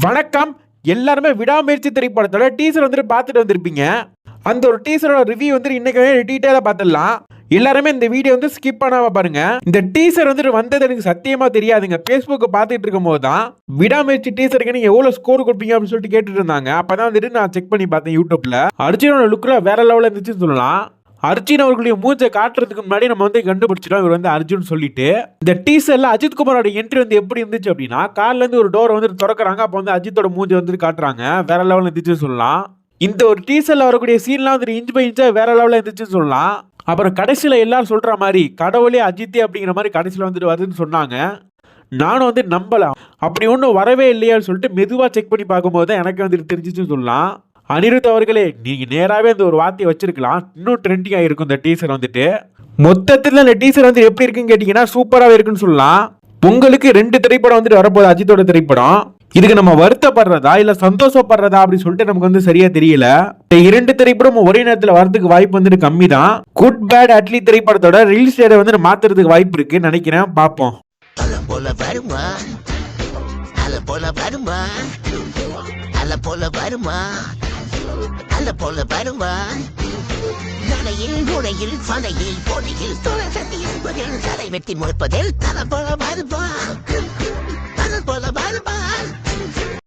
வணக்கம். எல்லாருமே விடாமுயற்சி திரைப்படத்தோட டீசர் வந்துட்டு பார்த்துட்டு வந்திருப்பீங்க. அந்த ஒரு டீசரோட ரிவ்யூ வந்துட்டு இன்னைக்கு டீட்டெயிலாக பார்த்துடலாம். எல்லாருமே இந்த வீடியோ வந்து ஸ்கிப் பண்ணாம பாருங்க. இந்த டீசர் வந்துட்டு வந்தது எனக்கு சத்தியமா தெரியாதுங்க. Facebook பார்த்துட்டு இருக்கும் போது தான் விடாமுயற்சி டீசருக்கு நீங்க எவ்வளவு ஸ்கோர் கொடுப்பீங்க அப்படின்னு சொல்லிட்டு கேட்டுட்டு இருந்தாங்க. அப்பதான் வந்துட்டு நான் செக் பண்ணி பார்த்தேன் யூடியூப்ல. அர்ஜுனோட லுக்ல வேற லெவலில் இருந்துச்சுன்னு சொல்லலாம். அர்ஜுன் அவர்களுடைய மூஞ்சை காட்டுறதுக்கு முன்னாடி நம்ம வந்து கண்டுபிடிச்சிட்டோம் இவர் வந்து அர்ஜுன் சொல்லிட்டு. இந்த டீசர்ல அஜித் குமாரோட என்ட்ரி வந்து எப்படி இருந்துச்சு அப்படின்னா, கார்ல இருந்து ஒரு டோர் வந்து திறக்கிறாங்க. அப்போ வந்து அஜித்தோட மூஞ்சி வந்து காட்டுறாங்க. வேற லெவலில் இருந்துச்சுன்னு சொல்லலாம். இந்த ஒரு டீசர்ல வரக்கூடிய சீன்லாம் வந்து இன்ச் பை இன்ச்சா வேற லெவலில் இருந்துச்சுன்னு சொல்லலாம். அப்புறம் கடைசியில் எல்லாரும் சொல்ற மாதிரி கடவுளே அஜித்தே அப்படிங்கிற மாதிரி கடைசியில் வந்துட்டு வருதுன்னு சொன்னாங்க. நானும் வந்து நம்பலாம். அப்படி ஒன்றும் வரவே இல்லையான்னு சொல்லிட்டு மெதுவாக செக் பண்ணி பார்க்கும்போது தான் எனக்கு வந்துட்டு தெரிஞ்சிச்சுன்னு சொல்லலாம். அனிருத் அவர்களே, நீங்க நேராகவே இந்த ஒரு வார்த்தையை வச்சிருக்கலாம். இன்னும் ட்ரெண்டிங் ஆகிருக்கும் இந்த டீசர் வந்துட்டு. மொத்தத்தில் இந்த டீசர் வந்து எப்படி இருக்குன்னு கேட்டீங்கன்னா சூப்பராகவே இருக்குன்னு சொல்லலாம். பொங்கலுக்கு 2 திரைப்படம் வந்துட்டு வரப்போகுது அஜித்தோட திரைப்படம். இதுக்கு நம்ம வருத்தப்படுறதா இல்ல சந்தோஷப்படுறதா அப்படின்னு சொல்லிட்டு நமக்கு வந்து சரியா தெரியல. இந்த 2 திரைப்படம் ஒரே நேரத்தில் வரதுக்கு வாய்ப்பு வந்துட்டு கம்மி தான். குட் பேட் அட்லி திரைப்படத்தோட ரிலீஸ் டேட்டை வந்து மாத்துறதுக்கு வாய்ப்பு இருக்குன்னு நினைக்கிறேன். பார்ப்போம். நடையில் முறையில் சதையில் பொடியில் தொலைசதியில் தலை வெட்டி முழுப்பதில் தலை போல வருவான்.